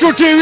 Rescue TV.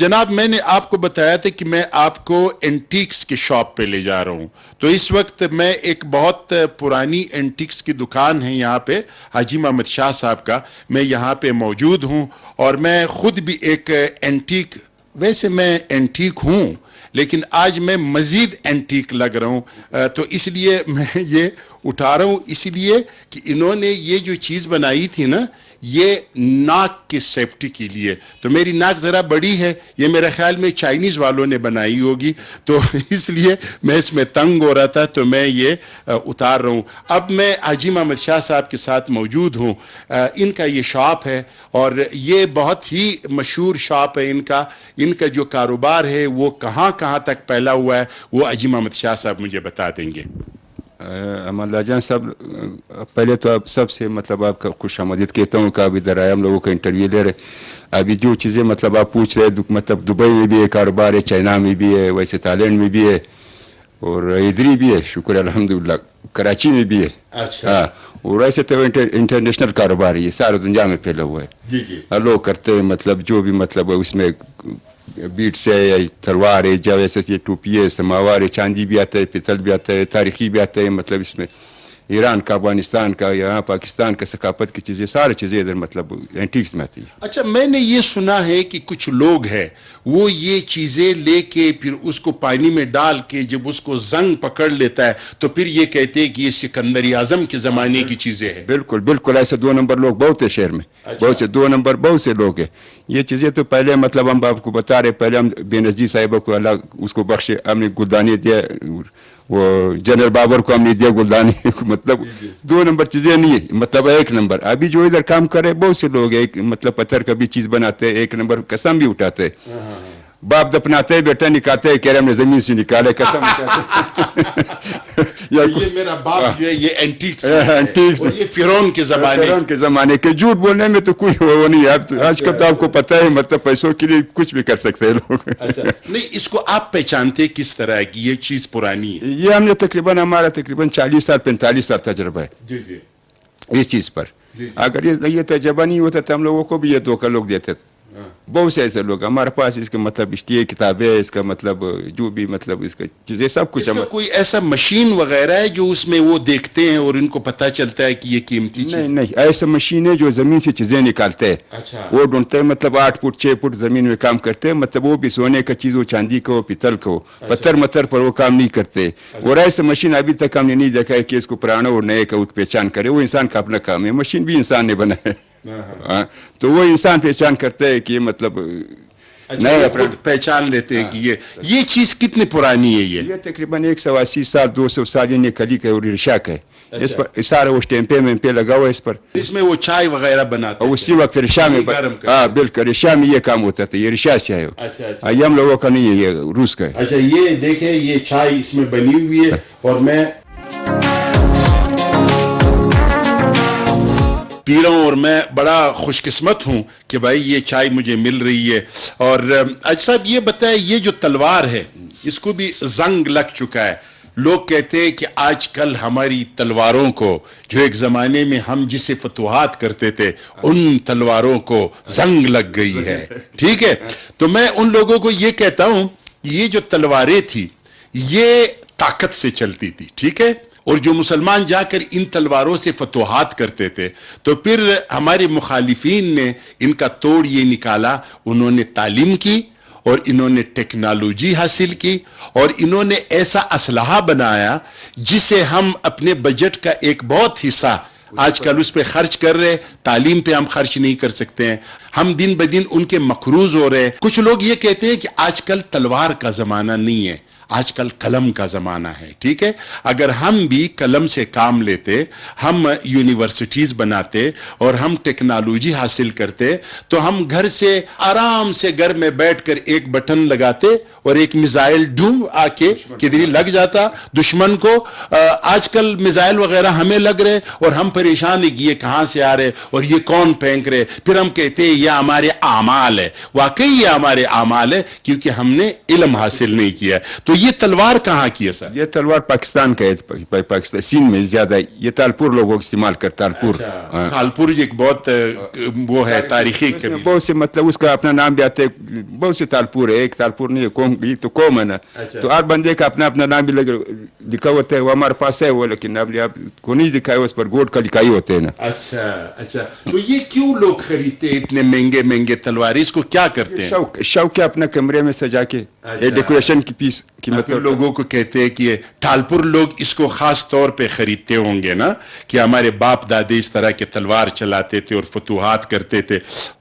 جناب میں نے آپ کو بتایا تھا کہ میں آپ کو اینٹیکس کے شاپ پہ لے جا رہا ہوں. تو اس وقت میں ایک بہت پرانی اینٹیکس کی دکان ہے یہاں پہ حاجی محمد شاہ صاحب کا, میں یہاں پہ موجود ہوں, اور میں خود بھی ایک اینٹیک, ویسے میں اینٹیک ہوں لیکن آج میں مزید اینٹیک لگ رہا ہوں, تو اس لیے میں یہ اٹھا رہا ہوں, اس لیے کہ انہوں نے یہ جو چیز بنائی تھی نا, یہ ناک کی سیفٹی کے لیے. تو میری ناک ذرا بڑی ہے, یہ میرے خیال میں چائنیز والوں نے بنائی ہوگی, تو اس لیے میں اس میں تنگ ہو رہا تھا, تو میں یہ اتار رہا ہوں. اب میں حاجی محمد شاہ صاحب کے ساتھ موجود ہوں. ان کا یہ شاپ ہے اور یہ بہت ہی مشہور شاپ ہے ان کا جو کاروبار ہے وہ کہاں کہاں تک پھیلا ہوا ہے وہ حاجی محمد شاہ صاحب مجھے بتا دیں گے. امان اللہ جان صاحب, پہلے تو آپ سب سے مطلب آپ کا خوش آمدید کہتا ہوں کہ آپ ادھر آئے, ہم لوگوں کا انٹرویو لے رہے. ابھی جو چیزیں مطلب آپ پوچھ رہے, مطلب دبئی میں بھی ہے کاروبار ہے, چائنا میں بھی ہے, ویسے تھائی لینڈ میں بھی ہے, اور ادھر بھی ہے, شکر الحمدللہ, کراچی میں بھی ہے. اچھا. ہاں, اور ایسے تو انٹرنیشنل کاروبار ہے, یہ سارے دنیا میں پھیلا ہوا ہے. جی جی. لوگ کرتے ہیں مطلب جو بھی مطلب اس میں بیٹس ہے یا تلوار ہے, جو ایسے یہ ٹوپی ہے, سماوار ہے, چاندی بھی آتا ہے, پتل بھی آتا ہے, تاریخی بھی آتا ہے, مطلب اس میں ایران کا, افغانستان کا, یہاں پاکستان کا ثقافت کی چیزیں, ساری چیزیں ادھر مطلب اینٹیکس میں آتی ہے. اچھا, میں نے یہ سنا ہے کہ کچھ لوگ ہیں وہ یہ چیزیں لے کے پھر اس کو پانی میں ڈال کے جب اس کو زنگ پکڑ لیتا ہے تو پھر یہ کہتے ہیں کہ یہ سکندر اعظم کے زمانے کی چیزیں ہیں. بالکل بالکل, ایسے 2 نمبر لوگ بہت ہے شہر میں. بہت سے 2 نمبر بہت سے لوگ ہیں. یہ چیزیں تو پہلے مطلب ہم آپ کو بتا رہے, پہلے ہم بے نظیر صاحبہ کو اللہ اس کو بخشے, ہم نے گلدانی دیا, وہ جنرل بابر کو ہم نے دیا گلدانی, مطلب 2 نمبر چیزیں نہیں ہے, مطلب 1 نمبر. ابھی جو ادھر کام کر رہے بہت سے لوگ ہیں, مطلب پتھر کا بھی چیز بناتے ہیں, 1 نمبر قسم بھی اٹھاتے ہیں. باپ دفناتے ہیں, بیٹا نکالتے ہیں, کہہ رہے ہم نے زمین سے نکالے, قسم اٹھاتے. یہ میرا باپ جو ہے یہ اینٹیکس اور یہ فرعون کے زمانے کے. جھوٹ بولنے میں تو کوئی وہ نہیں ہے, آج کل تو آپ کو پتہ ہے مطلب پیسوں کے لیے کچھ بھی کر سکتے ہیں لوگ. نہیں, اس کو آپ پہچانتے کس طرح کی یہ چیز پرانی ہے؟ یہ ہم نے تقریباً ہمارا تقریباً 40 سال 45 سال تجربہ ہے. جی جی. اس چیز پر اگر یہ تجربہ نہیں ہوتا تو ہم لوگوں کو بھی یہ دھوکہ لوگ دیتے تھے. بہت سے ایسے لوگ ہمارے پاس اس کا مطلب یہ کتابیں, اس کا مطلب جو بھی مطلب اس کا چیزیں سب کچھ. کوئی ایسا مشین وغیرہ ہے جو اس میں وہ دیکھتے ہیں اور ان کو پتہ چلتا ہے کہ یہ قیمتی چیز؟ نہیں, ایسا مشین ہے جو زمین سے چیزیں نکالتے ہیں. اچھا. وہ ڈھونڈتے ہیں مطلب 8 فٹ 6 فٹ زمین میں کام کرتے ہیں, مطلب وہ بھی سونے کا چیز ہو, چاندی کا ہو, پیتل کا ہو, پتھر پر وہ کام نہیں کرتے. اور ایسا مشین ابھی تک ہم نے نہیں دیکھا ہے کہ اس کو پرانا اور نئے کا پہچان کرے. وہ انسان کا اپنا کام ہے, مشین بھی انسان نے بنا ہے. تو وہ انسان پہچان کرتے ہیں کہ مطلب نئے خود پہچان لیتے ہیں کہ یہ چیز کتنی پرانی ہے. یہ تقریباً 180 سال 200 سال یہ کلی کا اور رشاک ہے. اس پر سارا وہ ٹیمپے لگا ہوا ہے اس پر. اس میں وہ چائے وغیرہ بناتے ہیں. اسی وقت رشا میں, ہاں بالکل, رشا میں یہ کام ہوتا تھا. یہ رشا سے ہے. اچھا. یہ ہم لوگوں کا نہیں ہے, یہ روس کا ہے. اچھا, یہ دیکھیں یہ چائے اس میں بنی ہوئی ہے اور میں پی رہا ہوں, اور میں بڑا خوش قسمت ہوں کہ بھائی یہ چائے مجھے مل رہی ہے. اور اجی صاحب یہ بتائیں, یہ جو تلوار ہے اس کو بھی زنگ لگ چکا ہے. لوگ کہتے ہیں کہ آج کل ہماری تلواروں کو, جو ایک زمانے میں ہم جسے فتوحات کرتے تھے, ان تلواروں کو زنگ لگ گئی ہے. ٹھیک ہے, تو میں ان لوگوں کو یہ کہتا ہوں یہ جو تلواریں تھی یہ طاقت سے چلتی تھی. ٹھیک ہے, اور جو مسلمان جا کر ان تلواروں سے فتوحات کرتے تھے تو پھر ہمارے مخالفین نے ان کا توڑ یہ نکالا. انہوں نے تعلیم کی اور انہوں نے ٹیکنالوجی حاصل کی اور انہوں نے ایسا اسلحہ بنایا جسے ہم اپنے بجٹ کا ایک بہت حصہ آج کل اس پہ خرچ کر رہے. تعلیم پہ ہم خرچ نہیں کر سکتے ہیں, ہم دن بدن ان کے مقروض ہو رہے. کچھ لوگ یہ کہتے ہیں کہ آج کل تلوار کا زمانہ نہیں ہے, آج کل قلم کا زمانہ ہے. ٹھیک ہے, اگر ہم بھی قلم سے کام لیتے, ہم یونیورسٹیز بناتے اور ہم ٹیکنالوجی حاصل کرتے تو ہم گھر سے آرام سے گھر میں بیٹھ کر ایک بٹن لگاتے اور ایک میزائل ڈھونڈ آ کے کدھر لگ جاتا دشمن کو. آج کل میزائل وغیرہ ہمیں لگ رہے اور ہم پریشان ہیں کہ یہ کہاں سے آ رہے اور یہ کون پھینک رہے. پھر ہم کہتے ہیں یہ ہمارے اعمال ہے. واقعی یہ ہمارے اعمال ہے کیونکہ ہم نے علم حاصل نہیں کیا. تو یہ تلوار کہاں کی ہے سر؟ یہ تلوار پاکستان کا ہے, پاکستان سندھ میں زیادہ ہے. یہ تالپور لوگوں استعمال کرتا, تالپور. تالپور ایک بہت وہ ہے تاریخی قبیلہ. بہت سے مطلب اس کا اپنا نام بھی آتا ہے, بہت سے تالپور ہے, ایک تالپور نہیں ہے, قوم, یہ تو قوم ہے نا. تو ہر بندے کا اپنا اپنا نام بھی لکھا ہوتا ہے. وہ ہمارے پاس ہے وہ, لیکن اب آپ کو نہیں دکھائے, اس پر گوڈ کا لکھائی ہوتے ہیں نا. اچھا تو یہ کیوں لوگ خریدتے اتنے مہنگے مہنگے تلوار, اس کو کیا کرتے ہیں؟ شوق کے اپنا کمرے میں سجا کے ڈیکوریشن کی پیس کی مطلب لوگوں کو کہتے ہیں کہ یہ ٹھالپور لوگ اس کو خاص طور پہ خریدتے ہوں گے نا, کہ ہمارے باپ دادے اس طرح کے تلوار چلاتے تھے اور فتوحات کرتے تھے.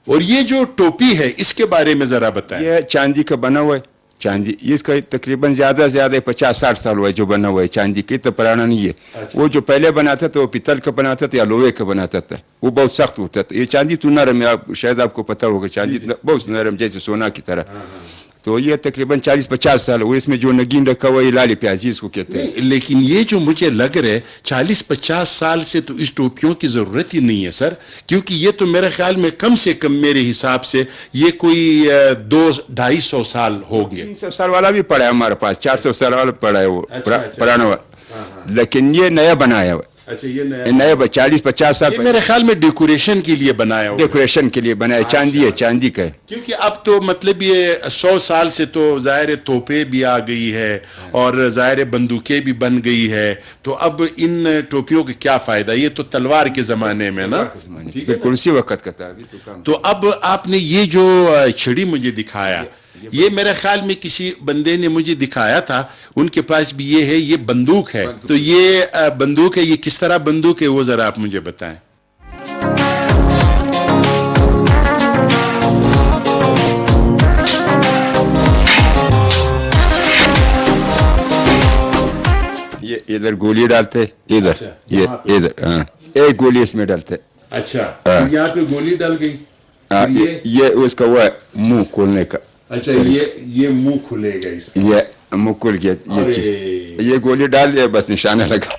اور یہ جو ٹوپی ہے اس کے بارے میں ذرا بتائیں. یہ چاندی کا بنا ہوا ہے, چاندی, اس کا تقریباً زیادہ 50-60 سال ہوا ہے جو بنا ہوا ہے. چاندی کی تو پرانا نہیں ہے. وہ جو پہلے بناتا تھا وہ پیتل کا بناتا تھا یا لوہے کا بناتا تھا, وہ بہت سخت ہوتا تھا. یہ چاندی تو نرم ہے, شاید آپ کو پتا ہوگا, چاندی بہت نرم جیسے سونا کی طرح. تو یہ تقریباً 40-50 سال ہوا. اس میں جو نگین رکھا ہوا ہے لال پیازی اس کو کہتے ہیں. لیکن یہ جو مجھے لگ رہا ہے 40-50 سال سے تو اس ٹوپیوں کی ضرورت ہی نہیں ہے سر, کیونکہ یہ تو میرے خیال میں کم سے کم میرے حساب سے یہ کوئی 200-250 سال ہوں گے. 300 سال والا بھی پڑا ہے ہمارے پاس, 400 سال والا پڑا ہے وہ پرانا والا, لیکن یہ نیا بنایا ہوا. اچھا یہ نیا 40-50 سال میرے خیال میں ڈیکوریشن کے لیے بنایا ہوا, ڈیکوریشن کے لیے بنایا. چاندی ہے, چاندی کا ہے. کیونکہ اب تو مطلب یہ 100 سال سے تو ظاہر توپیں بھی آ گئی ہے اور ظاہر بندوقیں بھی بن گئی ہے, تو اب ان ٹوپیوں کا کیا فائدہ. یہ تو تلوار کے زمانے میں نا, بالکل اسی وقت کا تھا. تو اب آپ نے یہ جو چھڑی مجھے دکھایا, یہ میرے خیال میں کسی بندے نے مجھے دکھایا تھا, ان کے پاس بھی یہ ہے, یہ بندوق ہے. تو یہ بندوق ہے, یہ کس طرح بندوق ہے وہ ذرا آپ مجھے بتائیں. یہ ادھر گولی ڈالتے, ادھر یہ ادھر, ایک گولی اس میں ڈالتے. اچھا یہاں پہ گولی ڈال گئی, یہ اس کا وہ ہے منہ کھولنے کا. اچھا یہ منہ کھلے گا اس کا, یہ منہ کھل گیا. یہ گولی ڈال دیا, بس نشانہ لگا.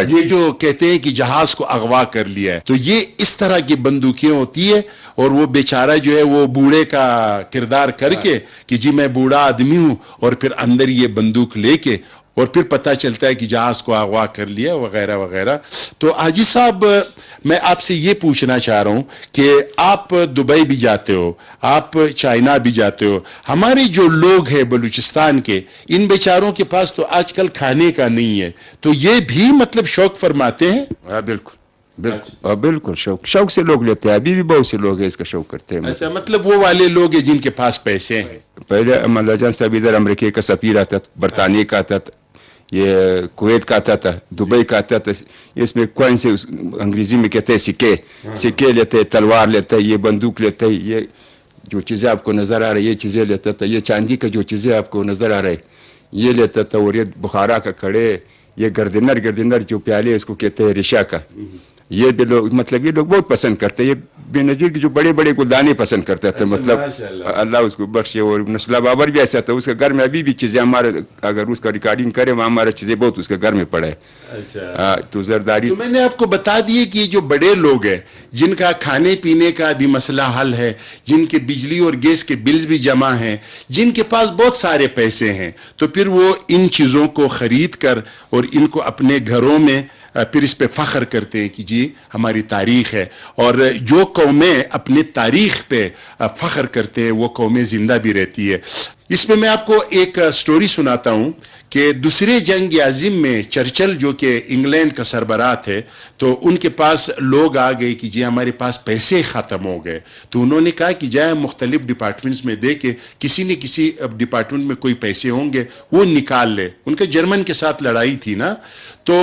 یہ جو کہتے ہیں کہ جہاز کو اغوا کر لیا ہے, تو یہ اس طرح کی بندوقیں ہوتی ہے, اور وہ بیچارہ جو ہے وہ بوڑھے کا کردار کر کے کہ جی میں بوڑھا آدمی ہوں, اور پھر اندر یہ بندوق لے کے, اور پھر پتہ چلتا ہے کہ جہاز کو اغوا کر لیا وغیرہ وغیرہ. تو حاجی صاحب میں آپ سے یہ پوچھنا چاہ رہا ہوں کہ آپ دبئی بھی جاتے ہو, آپ چائنا بھی جاتے ہو, ہمارے جو لوگ ہیں بلوچستان کے, ان بیچاروں کے پاس تو آج کل کھانے کا نہیں ہے, تو یہ بھی مطلب شوق فرماتے ہیں؟ بالکل بالکل بالکل, شوق سے لوگ لیتے ہیں. ابھی بھی بہت سے لوگ ہیں اس کا شوق کرتے ہیں. اچھا مطلب وہ والے لوگ ہیں جن کے پاس پیسے ہیں. پہلے مولانا جان صاحب ادھر امریکہ کا سفیر آتا تھا, برطانیہ کا آتا تھا, یہ کویت کا آتا تھا, دبئی کا آتا تھا. اس میں کوئن سے انگریزی میں کہتے ہیں سکے, سکے لیتے, تلوار لیتے, یہ بندوق لیتے, یہ جو چیزیں آپ کو نظر آ رہی ہے یہ چیزیں لیتا تھا. یہ چاندی کا جو چیزیں آپ کو نظر آ رہے یہ لیتا تھا. اور یہ بخارا کا کڑے, یہ گردنر جو پیالے اس کو کہتے ہیں ریشا کا, یہ بھی لوگ مطلب یہ لوگ بہت پسند کرتے ہیں. یہ بے نظیر کی جو بڑے بڑے گلدانے پسند کرتے تھے, مطلب اللہ اس کو بخشے. اور نسلہ بابر بھی ایسا تھا, اس کے گھر میں ابھی بھی چیزیں ہمارے, اگر اس کا ریکارڈنگ کرے وہاں ہمارے چیزیں بہت اس کے گھر میں پڑے. تو زرداری, تو میں نے آپ کو بتا دیے کہ یہ جو بڑے لوگ ہیں جن کا کھانے پینے کا بھی مسئلہ حل ہے, جن کے بجلی اور گیس کے بلز بھی جمع ہیں, جن کے پاس بہت سارے پیسے ہیں, تو پھر وہ ان چیزوں کو خرید کر اور ان کو اپنے گھروں میں پھر اس پہ فخر کرتے ہیں کہ جی ہماری تاریخ ہے. اور جو قومیں اپنے تاریخ پہ فخر کرتے ہیں وہ قومیں زندہ بھی رہتی ہے. اس میں آپ کو ایک سٹوری سناتا ہوں کہ دوسرے جنگ عظیم میں چرچل جو کہ انگلینڈ کا سربراہ تھے, تو ان کے پاس لوگ آ گئے کہ جی ہمارے پاس پیسے ختم ہو گئے. تو انہوں نے کہا کہ جائیں مختلف ڈپارٹمنٹس میں دے کے کسی نہ کسی ڈپارٹمنٹ میں کوئی پیسے ہوں گے وہ نکال لے. ان کا جرمن کے ساتھ لڑائی تھی نا, تو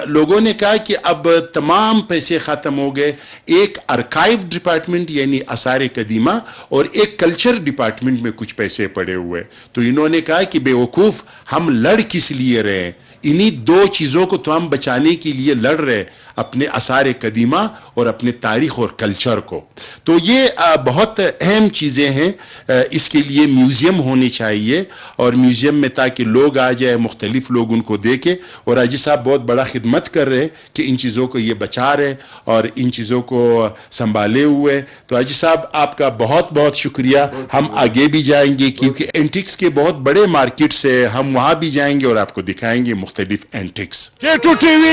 لوگوں نے کہا کہ اب تمام پیسے ختم ہو گئے, ایک ارکائیو ڈپارٹمنٹ یعنی آثار قدیمہ اور ایک کلچر ڈپارٹمنٹ میں کچھ پیسے پڑے ہوئے. تو انہوں نے کہا کہ بے وقوف, ہم لڑ کس لیے رہے, انہی دو چیزوں کو تو ہم بچانے کے لیے لڑ رہے, اپنے آثار قدیمہ اور اپنے تاریخ اور کلچر کو. تو یہ بہت اہم چیزیں ہیں. اس کے لیے میوزیم ہونی چاہیے, اور میوزیم میں تاکہ لوگ آ جائے, مختلف لوگ ان کو دیکھیں. اور حاجی صاحب بہت بڑا خدمت کر رہے کہ ان چیزوں کو یہ بچا رہے اور ان چیزوں کو سنبھالے ہوئے. تو حاجی صاحب آپ کا بہت بہت شکریہ. ہم آگے بھی جائیں گے کیونکہ اینٹکس کے بہت بڑے مارکیٹس ہیں, ہم وہاں بھی جائیں گے اور آپ کو دکھائیں گے مختلف اینٹکس. K2 TV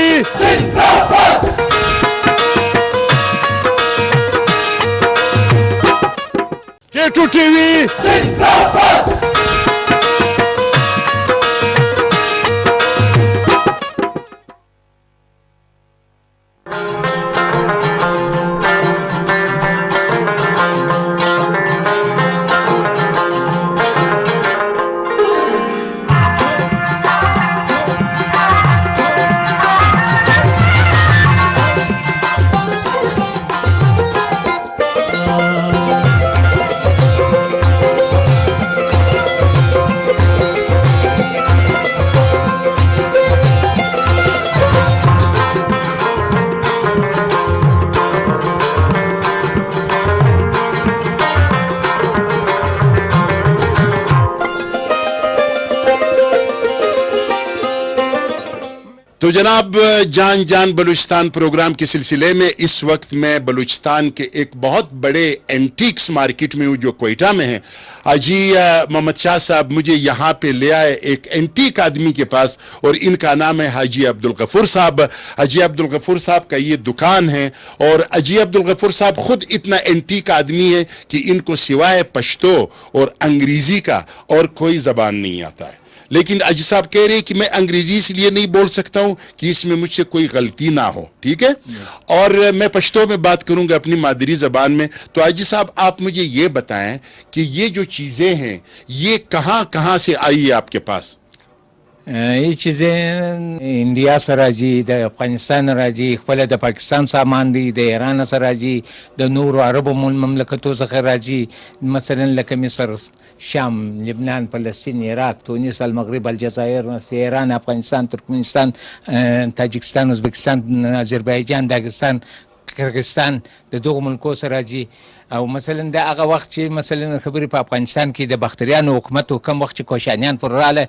K2 TV تو جناب جان جان بلوچستان پروگرام کے سلسلے میں اس وقت میں بلوچستان کے ایک بہت بڑے اینٹیکس مارکیٹ میں ہوں جو کوئٹہ میں ہے. حاجی محمد شاہ صاحب مجھے یہاں پہ لے آئے ایک اینٹیک آدمی کے پاس, اور ان کا نام ہے حاجی عبدالغفور صاحب. حاجی عبدالغفور صاحب کا یہ دکان ہے, اور حاجی عبدالغفور صاحب خود اتنا اینٹیک آدمی ہے کہ ان کو سوائے پشتو اور انگریزی کا اور کوئی زبان نہیں آتا ہے. لیکن حاجی صاحب کہہ رہے کہ میں انگریزی اس لیے نہیں بول سکتا ہوں کہ اس میں مجھ سے کوئی غلطی نہ ہو, ٹھیک ہے, اور میں پشتو میں بات کروں گا اپنی مادری زبان میں. تو حاجی صاحب آپ مجھے یہ بتائیں کہ یہ جو چیزیں ہیں یہ کہاں کہاں سے آئی ہے آپ کے پاس؟ یہ چیزیں انڈیا سے راځي, د افغانستان راځي, خپل د پاکستان سامان دی, د ایران سره راځي, د نورو عربو مملکتو څخه راځي, مثلا لکه مصر, شام, لبنان, فلسطین, عراق, تونس, المغرب, الجزائر, Iran, Afghanistan, Turkmenistan, Tajikistan, Uzbekistan, Azerbaijan, Dagestan, Kyrgyzstan, د دغو ملکو سره راځي. او مثلا د هغه وخت چې مثلا خبرې په افغانستان کې د بختریانو حکومت و کم وخت چې کوشانیان پر راله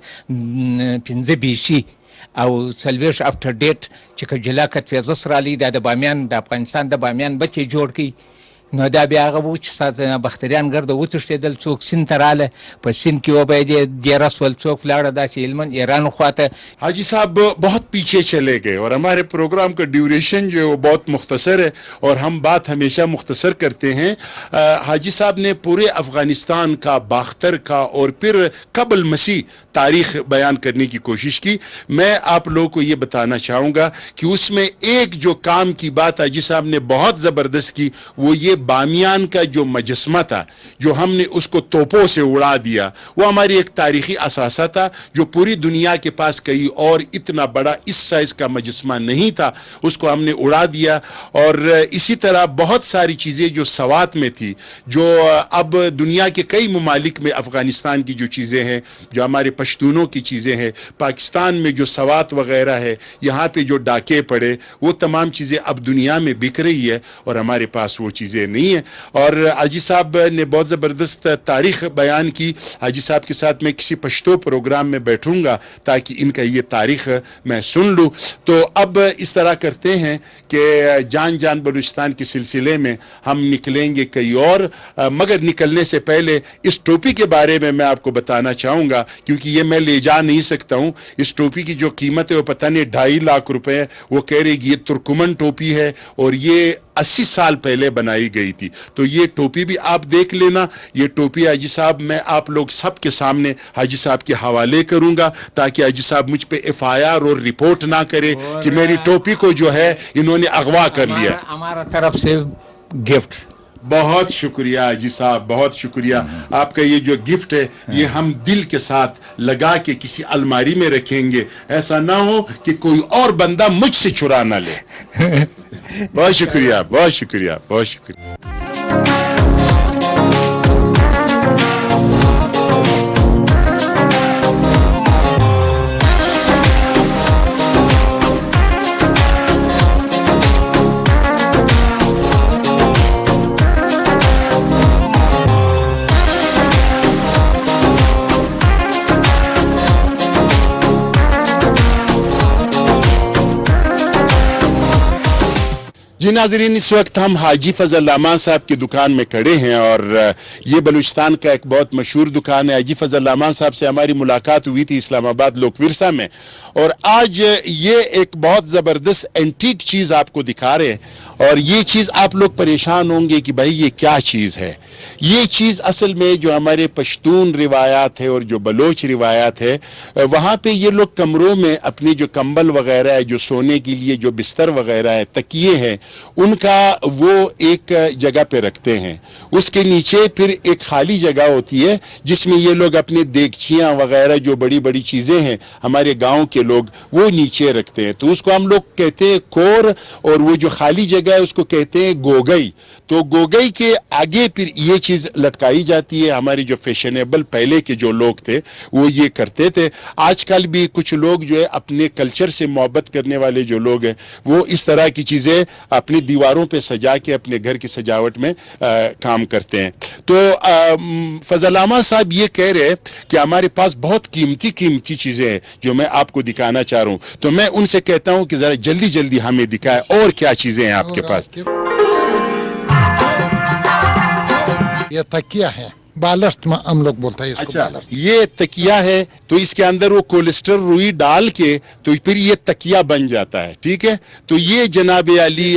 15 BC او سلویش افتر ډیټ چې کجلا کتفیزه سره علی د بامیان د افغانستان د بامیان بچي جوړ کی, نو دا بیا هغه و چې سات بختریان ګرد وتښتېدل, څوک سین ته راله, په سین کې و به د رسول څوک لاړه داسې علمن ایران خواته. حاجی صاحب بہت پیچھے چلے گئے اور ہمارے پروگرام کا ڈیوریشن جو ہے وہ بہت مختصر ہے اور ہم بات ہمیشہ مختصر کرتے ہیں. حاجی صاحب نے پورے افغانستان کا, باختر کا اور پھر قبل مسیح تاریخ بیان کرنے کی کوشش کی. میں آپ لوگوں کو یہ بتانا چاہوں گا کہ اس میں ایک جو کام کی بات حاجی صاحب نے بہت زبردست کی, وہ یہ بامیان کا جو مجسمہ تھا جو ہم نے اس کو توپوں سے اڑا دیا, وہ ہماری ایک تاریخی اثاثہ تھا جو پوری دنیا کے پاس کہیں اور اتنا بڑا اس سائز کا مجسمہ نہیں تھا, اس کو ہم نے اڑا دیا. اور اسی طرح بہت ساری چیزیں جو سوات میں تھی, جو اب دنیا کے کئی ممالک میں افغانستان کی جو چیزیں ہیں, جو ہمارے پشتونوں کی چیزیں ہیں, پاکستان میں جو سوات وغیرہ ہے, یہاں پہ جو ڈاکے پڑے, وہ تمام چیزیں اب دنیا میں بک رہی ہے اور ہمارے پاس وہ چیزیں نہیں ہیں. اور حاجی صاحب نے بہت زبردست تاریخ بیان کی. حاجی صاحب کے ساتھ میں کسی پشتو پروگرام میں بیٹھوں گا تاکہ ان کا یہ تاریخ میں سن لوں. تو اب اس طرح کرتے ہیں کہ جان جان بلوچستان کے سلسلے میں ہم نکلیں گے کئی اور, مگر نکلنے سے پہلے اس ٹوپی کے بارے میں آپ کو بتانا چاہوں گا کیونکہ یہ میں لے جا نہیں سکتا ہوں. اس ٹوپی کی جو قیمت ہے وہ پتہ نہیں 2.5 لاکھ روپے ہے. وہ کہہ رہے کہ یہ ترکمن ٹوپی ہے اور یہ 80 سال پہلے بنائی گئی تھی. تو یہ ٹوپی بھی آپ دیکھ لینا. یہ ٹوپی حاجی صاحب میں آپ لوگ سب کے سامنے حاجی صاحب کے حوالے کروں گا تاکہ حاجی صاحب مجھ پہ FIR اور رپورٹ نہ کرے کہ میری ٹوپی کو جو ہے انہوں نے اغوا کر لیا. ہمارا طرف سے گفٹ. بہت شکریہ حاجی صاحب, بہت شکریہ. آپ کا یہ جو گفٹ ہے یہ ہم دل کے ساتھ لگا کے کسی الماری میں رکھیں گے, ایسا نہ ہو کہ کوئی اور بندہ مجھ سے چرا نہ لے. بہت شکریہ, بہت شکریہ, بہت شکریہ. جی ناظرین، اس وقت ہم حاجی فضل الرحمان صاحب کی دکان میں کھڑے ہیں اور یہ بلوچستان کا ایک بہت مشہور دکان ہے. حاجی فضل الرحمان صاحب سے ہماری ملاقات ہوئی تھی اسلام آباد لوک ورثہ میں، اور آج یہ ایک بہت زبردست اینٹیک چیز آپ کو دکھا رہے ہیں. اور یہ چیز آپ لوگ پریشان ہوں گے کہ بھائی یہ کیا چیز ہے. یہ چیز اصل میں جو ہمارے پشتون روایات ہے اور جو بلوچ روایات ہے، وہاں پہ یہ لوگ کمروں میں اپنے جو کمبل وغیرہ ہے، جو سونے کے لیے جو بستر وغیرہ ہے، تکیے ہیں، ان کا وہ ایک جگہ پہ رکھتے ہیں. اس کے نیچے پھر ایک خالی جگہ ہوتی ہے جس میں یہ لوگ اپنے دیگچیاں وغیرہ جو بڑی بڑی چیزیں ہیں ہمارے گاؤں کے لوگ وہ نیچے رکھتے ہیں. تو اس کو ہم لوگ کہتے ہیں کور، اور وہ جو خالی جگہ ہے اس کو کہتے ہیں گوگئی. تو گوگئی کے آگے پھر یہ چیز لٹکائی جاتی ہے. ہمارے جو فیشنیبل پہلے کے جو لوگ تھے وہ یہ کرتے تھے. آج کل بھی کچھ لوگ جو ہے اپنے کلچر سے محبت کرنے والے جو لوگ ہیں وہ اس طرح کی چیزیں اپنی دیواروں پہ سجا کے اپنے گھر کی سجاوٹ میں کام کرتے ہیں. تو فضل الرحمان صاحب یہ کہہ رہے کہ ہمارے پاس بہت قیمتی چیزیں ہیں جو میں آپ کو دکھانا چاہ رہا ہوں. تو میں ان سے کہتا ہوں کہ ذرا جلدی جلدی ہمیں دکھائے اور کیا چیزیں ہیں آپ کے پاس. یہ تکیہ ہے، بالشت ہم لوگ بولتے ہیں اس کو. اچھا، یہ تکیہ ہے تو اس کے اندر وہ کولیسٹر روئی ڈال کے تو پھر یہ تکیہ بن جاتا ہے. ٹھیک ہے، تو یہ جناب علی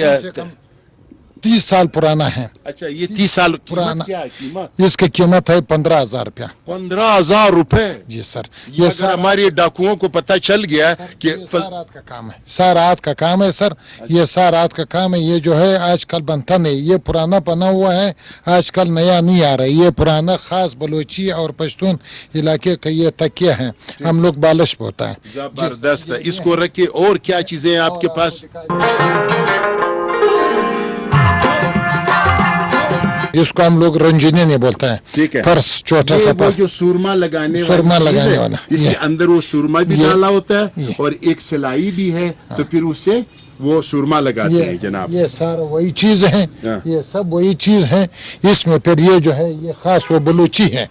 30 سال پرانا ہے. اچھا، یہ 30 سال پرانا. کیا ہے قیمت؟ اس کی قیمت ہے 15,000 روپیہ. 15,000 روپے؟ جی سر. یہ اگر ہمارے ڈاکوؤں کو پتہ چل گیا کہ سارات کا کام ہے، سارات کا کام ہے سر. یہ سارات کا کام ہے. یہ جو ہے آج کل بنتا نہیں، یہ پرانا بنا ہوا ہے، آج کل نیا نہیں آ رہا ہے. یہ پرانا خاص بلوچی اور پشتون علاقے کا یہ تکیہ ہے، ہم لوگ بالش بولتا ہے. زبردست ہے. اس کو رکھے. اور کیا چیزیں ہیں آپ کے پاس؟ اس کو ہم لوگ رنجنی نہیں بولتے ہیں. ٹھیک ہے، فرس چھوٹا سا وہ جو سورما لگانے والا اس کے اندر وہ سورما بھی ڈالا ہوتا ہے اور ایک سلائی بھی ہے، تو پھر اس سے وہ سورما لگاتے ہیں جناب. یہ سارا وہی چیز ہے، یہ سب وہی چیز ہے. اس میں پھر یہ جو ہے یہ خاص وہ بلوچی ہے،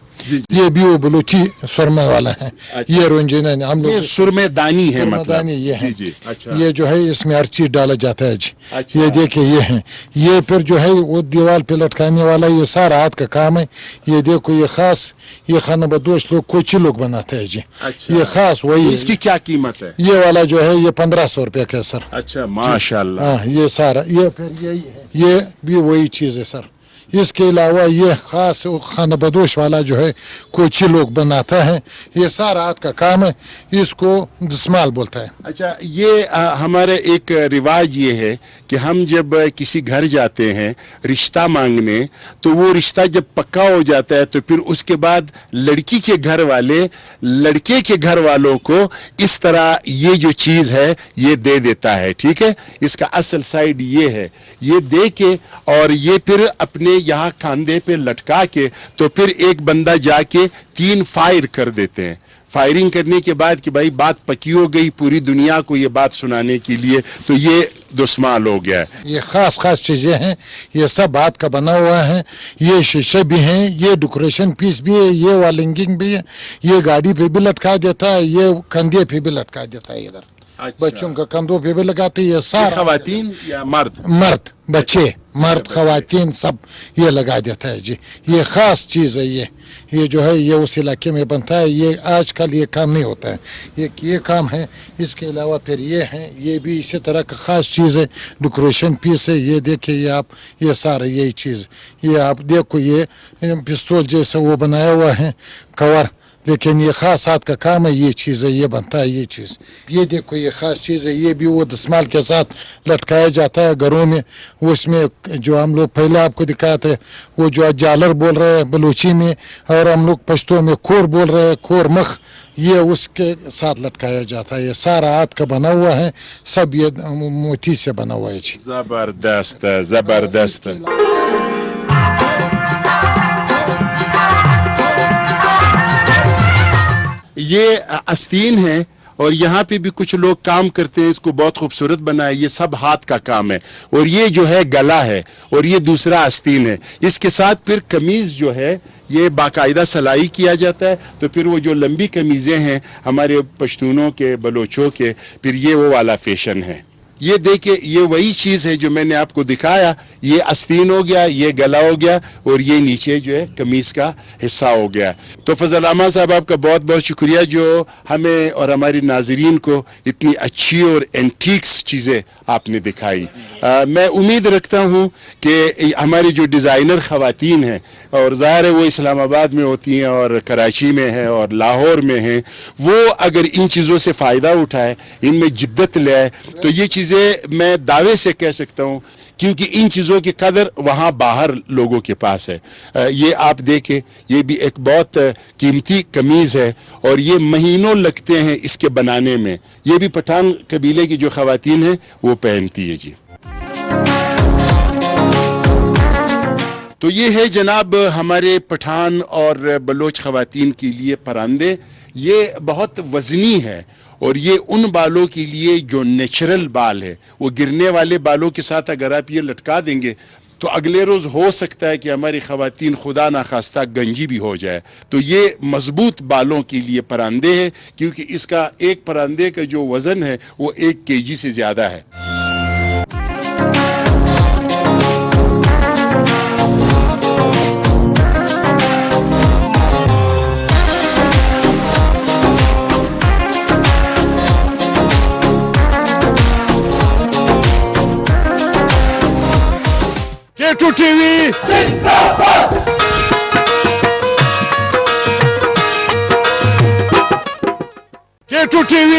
یہ بھی وہ بلوچی سرمے والا ہے. یہ رنجینا ہم لوگ سرمے دانی ہے، مطلب یہ ہے. اچھا، یہ جو ہے اس میں ہر چیز ڈالا جاتا ہے جی. اچھا. یہ دیکھیں یہ ہے، یہ پھر جو ہے وہ دیوار پہ لٹکانے والا یہ سارا ہاتھ کا کام ہے. یہ دیکھو یہ خاص یہ خانہ بدوش لوگ کوچی لوگ بناتے ہیں جی. اچھا. یہ خاص وہی. اس کی کیا قیمت ہے؟ یہ والا جو ہے یہ 1500 روپے کا ہے سر. اچھا، ماشاء اللہ. ہاں، یہ سارا یہ پھر یہی ہے، یہ بھی وہی چیز ہے سر. اس کے علاوہ یہ خاص خانہ بدوش والا جو ہے کوچی لوگ بناتا ہے. یہ سارا ہاتھ کا کام ہے، اس کو دسمال بولتا ہے. اچھا، یہ ہمارے ایک رواج یہ ہے کہ ہم جب کسی گھر جاتے ہیں رشتہ مانگنے، تو وہ رشتہ جب پکا ہو جاتا ہے تو پھر اس کے بعد لڑکی کے گھر والے لڑکے کے گھر والوں کو اس طرح یہ جو چیز ہے یہ دے دیتا ہے. ٹھیک ہے، اس کا اصل سائڈ یہ ہے. یہ دے کے اور یہ پھر اپنے یہاں کاندھے پہ لٹکا کے تو پھر ایک بندہ جا کے 3 فائر کر دیتے ہیں. فائرنگ کرنے کے بعد کہ بھائی بات پکی ہو گئی، پوری دنیا کو یہ بات سنانے کے لیے، تو یہ دسمال ہو گیا ہے. یہ خاص چیزیں ہیں، یہ سب ہاتھ کا بنا ہوا ہے. یہ شیشے بھی ہیں، یہ ڈیکوریشن پیس بھی ہے، یہ والنگنگ بھی ہے. یہ گاڑی پہ بھی لٹکا دیتا ہے، یہ کندھے پہ بھی لٹکا دیتا ہے. ادھر بچوں کا کندھوں پہ بھی لگاتے ہیں. یہ سارا خواتین یا مرد؟ مرد، بچے، مرد، خواتین سب یہ لگا دیتا ہے جی. یہ خاص چیز ہے. یہ جو ہے یہ اس علاقے میں بنتا ہے. یہ آج کل یہ کام نہیں ہوتا ہے. یہ کام ہے. اس کے علاوہ پھر یہ ہے، یہ بھی اسی طرح کا خاص چیز ہے، ڈیکوریشن پیس ہے. یہ دیکھیں یہ آپ، یہ سارا یہی چیز. یہ آپ دیکھو یہ پستول جیسا وہ بنایا ہوا ہے کور، لیکن یہ خاص ہاتھ کا کام ہے. یہ چیز ہے، یہ بنتا ہے یہ چیز. یہ دیکھو یہ خاص چیز ہے. یہ بھی وہ دسمال کے ساتھ لٹکایا جاتا ہے گھروں میں. اس میں جو ہم لوگ پہلے آپ کو دکھایا تھے وہ جو جالر بول رہے ہیں بلوچی میں، اور ہم لوگ پشتو میں کھور بول رہے ہیں، کھور مخ، یہ اس کے ساتھ لٹکایا جاتا ہے. یہ سارا ہاتھ کا بنا ہوا ہے، سب یہ موتی سے بنا ہوا ہے جی. زبردست زبردست. یہ آستین ہے اور یہاں پہ بھی کچھ لوگ کام کرتے ہیں، اس کو بہت خوبصورت بنایا. یہ سب ہاتھ کا کام ہے. اور یہ جو ہے گلا ہے اور یہ دوسرا آستین ہے. اس کے ساتھ پھر قمیض جو ہے یہ باقاعدہ سلائی کیا جاتا ہے. تو پھر وہ جو لمبی قمیضیں ہیں ہمارے پشتونوں کے، بلوچوں کے، پھر یہ وہ والا فیشن ہے. یہ دیکھیں یہ وہی چیز ہے جو میں نے آپ کو دکھایا. یہ آستین ہو گیا, یہ گلا ہو گیا, اور یہ نیچے جو ہے قمیص کا حصہ ہو گیا. تو فضل الرحمان صاحب آپ کا بہت بہت شکریہ جو ہمیں اور ہماری ناظرین کو اتنی اچھی اور اینٹیکس چیزیں آپ نے دکھائی. میں امید رکھتا ہوں کہ ہماری جو ڈیزائنر خواتین ہیں, اور ظاہر ہے وہ اسلام آباد میں ہوتی ہیں اور کراچی میں ہیں اور لاہور میں ہیں, وہ اگر ان چیزوں سے فائدہ اٹھائے, ان میں جدت لے آئے, تو یہ چیزیں میں دعوے سے کہہ سکتا ہوں کیونکہ ان چیزوں کی قدر وہاں باہر لوگوں کے پاس ہے. یہ آپ دیکھیں, یہ بھی ایک بہت قیمتی قمیض ہے اور یہ مہینوں لگتے ہیں اس کے بنانے میں. یہ بھی پٹھان قبیلے کی جو خواتین ہیں وہ پہنتی ہے جی. تو یہ ہے جناب ہمارے پٹھان اور بلوچ خواتین کے لیے پراندے. یہ بہت وزنی ہے اور یہ ان بالوں کے لیے جو نیچرل بال ہے, وہ گرنے والے بالوں کے ساتھ اگر آپ یہ لٹکا دیں گے تو اگلے روز ہو سکتا ہے کہ ہماری خواتین خدا نخواستہ گنجی بھی ہو جائے. تو یہ مضبوط بالوں کے لیے پراندے ہیں کیونکہ اس کا ایک پراندے کا جو وزن ہے وہ 1 kg سے زیادہ ہے. K2 TV K2 TV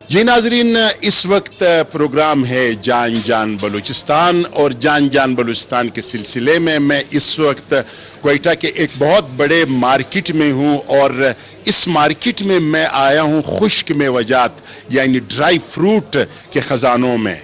جی ناظرین, اس وقت پروگرام ہے جان جان بلوچستان, اور جان جان بلوچستان کے سلسلے میں اس وقت کوئٹہ کے ایک بہت بڑے مارکیٹ میں ہوں, اور اس مارکیٹ میں میں آیا ہوں خشک میوجات یعنی ڈرائی فروٹ کے خزانوں میں.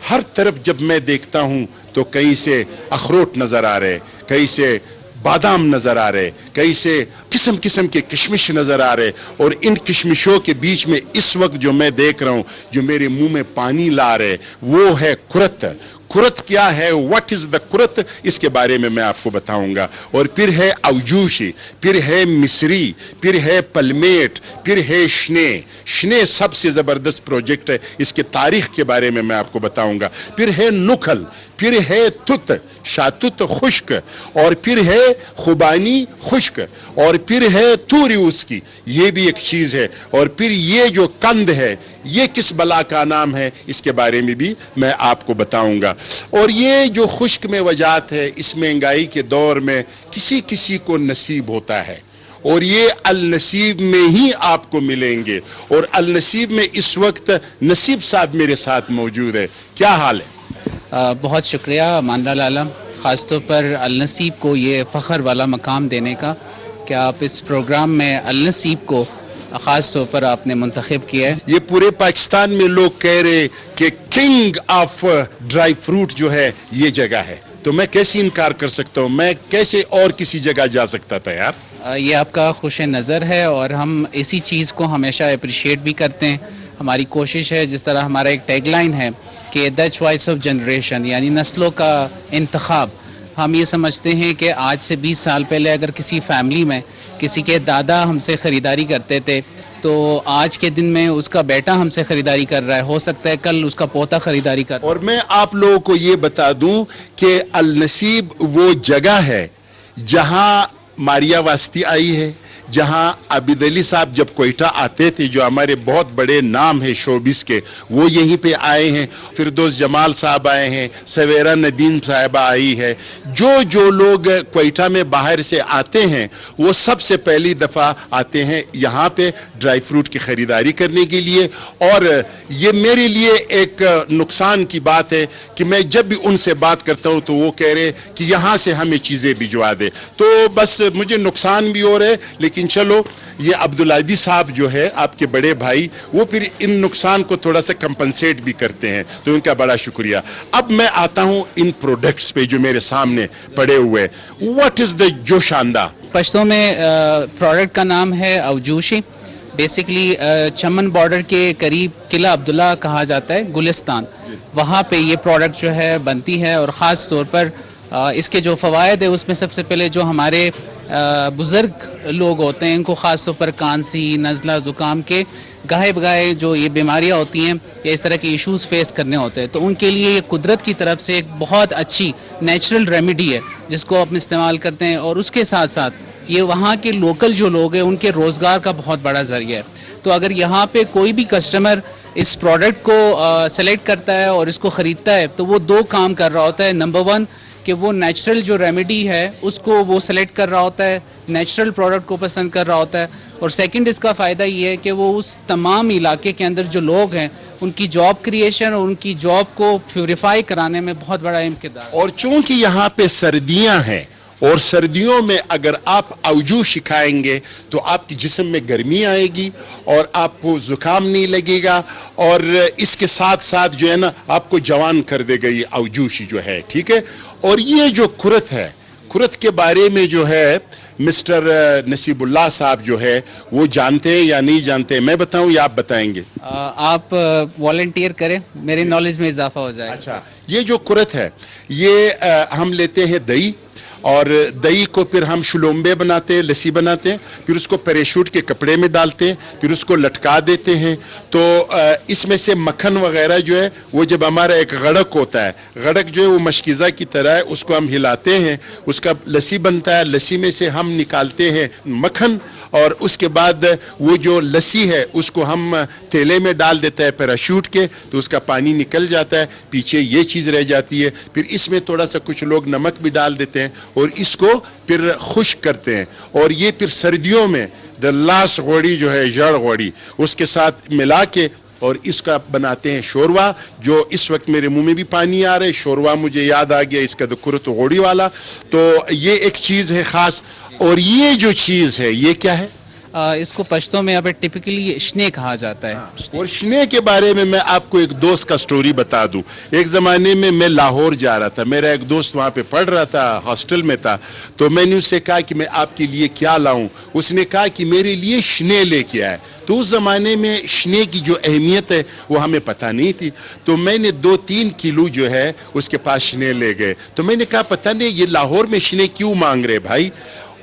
ہر طرف جب میں دیکھتا ہوں تو کہیں سے اخروٹ نظر آ رہے, کہیں سے بادام نظر آ رہے, کہیں سے قسم قسم کے کشمش نظر آ رہے, اور ان کشمشوں کے بیچ میں اس وقت جو میں دیکھ رہا ہوں جو میرے منہ میں پانی لا رہے وہ ہے کرت. کرت کیا ہے, واٹ از دا کرت, اس کے بارے میں آپ کو بتاؤں گا. اور پھر ہے اوجوشی, پھر ہے مصری, پھر ہے پلمیٹ, پھر ہے شنے سب سے زبردست پروجیکٹ ہے, اس کے تاریخ کے بارے میں آپ کو بتاؤں گا. پھر ہے نکھل, پھر ہے تت, شاتت خشک, اور پھر ہے خوبانی خشک, اور پھر ہے توریوس کی, یہ بھی ایک چیز ہے. اور پھر یہ جو کند ہے یہ کس بلا کا نام ہے, اس کے بارے میں بھی میں آپ کو بتاؤں گا. اور یہ جو خشک میں وجات ہے اس مہنگائی کے دور میں کسی کسی کو نصیب ہوتا ہے, اور یہ النصیب میں ہی آپ کو ملیں گے. اور النصیب میں اس وقت نصیب صاحب میرے ساتھ موجود ہے. کیا حال ہے؟ بہت شکریہ امان لال عالم, خاص طور پر النصیب کو یہ فخر والا مقام دینے کا کہ آپ اس پروگرام میں النصیب کو خاص طور پر آپ نے منتخب کیا ہے. یہ پورے پاکستان میں لوگ کہہ رہے کہ کنگ آف ڈرائی فروٹ جو ہے یہ جگہ ہے, تو میں کیسے انکار کر سکتا ہوں, میں کیسے اور کسی جگہ جا سکتا تھا یار. یہ آپ کا خوش نظر ہے اور ہم اسی چیز کو ہمیشہ اپریشیٹ بھی کرتے ہیں. ہماری کوشش ہے, جس طرح ہمارا ایک ٹیگ لائن ہے کہ دا چوائس آف جنریشن, یعنی نسلوں کا انتخاب. ہم یہ سمجھتے ہیں کہ آج سے 20 سال پہلے اگر کسی فیملی میں کسی کے دادا ہم سے خریداری کرتے تھے تو آج کے دن میں اس کا بیٹا ہم سے خریداری کر رہا ہے, ہو سکتا ہے کل اس کا پوتا خریداری کر. اور میں آپ لوگوں کو یہ بتا دوں کہ النصیب وہ جگہ ہے جہاں ماریا واسطی آئی ہے, جہاں عابد علی صاحب جب کوئٹہ آتے تھے, جو ہمارے بہت بڑے نام ہیں شوبز کے, وہ یہیں پہ آئے ہیں. فردوس جمال صاحب آئے ہیں, سویرا ندیم صاحبہ آئی ہے. جو لوگ کوئٹہ میں باہر سے آتے ہیں وہ سب سے پہلی دفعہ آتے ہیں یہاں پہ ڈرائی فروٹ کی خریداری کرنے کے لیے. اور یہ میرے لیے ایک نقصان کی بات ہے کہ میں جب بھی ان سے بات کرتا ہوں تو وہ کہہ رہے کہ یہاں سے ہمیں چیزیں بھجوا دے, تو بس مجھے نقصان بھی ہو رہا ہے. لیکن چلو یہ عبدالعزیز صاحب جو ہے آپ کے بڑے بھائی, وہ پھر ان نقصان کو تھوڑا سا کمپنسیٹ بھی کرتے ہیں, تو ان کا بڑا شکریہ. اب میں آتا ہوں ان پروڈکٹس پہ جو میرے سامنے پڑے ہوئے. واٹ از دا جوشاندہ؟ پشتوں میں پروڈکٹ کا نام ہے اوجوشی. بیسکلی چمن بارڈر کے قریب قلعہ عبداللہ کہا جاتا ہے, گلستان, وہاں پہ یہ پروڈکٹ جو ہے بنتی ہے. اور خاص طور پر اس کے جو فوائد ہے اس میں سب سے پہلے جو ہمارے بزرگ لوگ ہوتے ہیں ان کو خاص طور پر کانسی, نزلہ, زکام کے گاہے بگاہے جو یہ بیماریاں ہوتی ہیں یا اس طرح کے ایشوز فیس کرنے ہوتے ہیں, تو ان کے لیے یہ قدرت کی طرف سے ایک بہت اچھی نیچرل ریمیڈی ہے جس کو آپ استعمال کرتے ہیں. اور اس کے ساتھ ساتھ یہ وہاں کے لوکل جو لوگ ہیں ان کے روزگار کا بہت بڑا ذریعہ ہے. تو اگر یہاں پہ کوئی بھی کسٹمر اس پروڈکٹ کو سلیکٹ کرتا ہے اور اس کو خریدتا ہے تو وہ دو کام کر رہا ہوتا ہے. نمبر 1 کہ وہ نیچرل جو ریمیڈی ہے اس کو وہ سلیکٹ کر رہا ہوتا ہے, نیچرل پروڈکٹ کو پسند کر رہا ہوتا ہے. اور سیکنڈ اس کا فائدہ یہ ہے کہ وہ اس تمام علاقے کے اندر جو لوگ ہیں ان کی جاب کریشن اور ان کی جاب کو پیوریفائی کرانے میں بہت بڑا امکدار. اور چونکہ یہاں پہ سردیاں ہیں اور سردیوں میں اگر آپ اوجوشی کھائیں گے تو آپ کے جسم میں گرمی آئے گی اور آپ کو زکام نہیں لگے گا, اور اس کے ساتھ ساتھ جو ہے نا آپ کو جوان کر دے گا یہ اوجوشی جو ہے, ٹھیک ہے. اور یہ جو کرت ہے, کرت کے بارے میں جو ہے مسٹر نصیب اللہ صاحب جو ہے وہ جانتے ہیں یا نہیں جانتے, میں بتاؤں یا آپ بتائیں گے؟ آپ والنٹیئر کریں, میری نالج میں اضافہ ہو جائے. اچھا, یہ جو کرت ہے یہ ہم لیتے ہیں دہی, اور دہی کو پھر ہم شلومبے بناتے ہیں, لسی بناتے ہیں, پھر اس کو پیراشوٹ کے کپڑے میں ڈالتے ہیں, پھر اس کو لٹکا دیتے ہیں. تو اس میں سے مکھن وغیرہ جو ہے وہ جب ہمارا ایک غڑک ہوتا ہے, غڑک جو ہے وہ مشکیزہ کی طرح ہے, اس کو ہم ہلاتے ہیں, اس کا لسی بنتا ہے, لسی میں سے ہم نکالتے ہیں مکھن, اور اس کے بعد وہ جو لسی ہے اس کو ہم تیلے میں ڈال دیتا ہے پیراشوٹ کے, تو اس کا پانی نکل جاتا ہے, پیچھے یہ چیز رہ جاتی ہے. پھر اس میں تھوڑا سا کچھ لوگ نمک بھی ڈال دیتے ہیں اور اس کو پھر خشک کرتے ہیں, اور یہ پھر سردیوں میں لاس غوڑی جو ہے, جڑ غوڑی, اس کے ساتھ ملا کے اور اس کا بناتے ہیں شوروا, جو اس وقت میرے منہ میں بھی پانی آ رہا ہے. شوروا مجھے یاد آ گیا اس کا کرت غوڑی والا. تو یہ ایک چیز ہے خاص. اور یہ جو چیز ہے یہ کیا ہے؟ اس کو پشتوں میں ابھی ٹپکلی شنے کہا جاتا ہے. اور شنے کے بارے میں آپ کو ایک دوست کا سٹوری بتا دوں. ایک زمانے میں لاہور جا رہا تھا, میرا ایک دوست وہاں پہ پڑھ رہا تھا, ہاسٹل میں تھا, تو میں نے اس سے کہا کہ میں آپ کے لیے کیا لاؤں. اس نے کہا کہ میرے لیے شنے لے کے آئے. تو اس زمانے میں شنے کی جو اہمیت ہے وہ ہمیں پتہ نہیں تھی, تو میں نے 2-3 کلو جو ہے اس کے پاس شنے لے گئے. تو میں نے کہا پتہ نہیں یہ لاہور میں شنے کیوں مانگ رہے بھائی.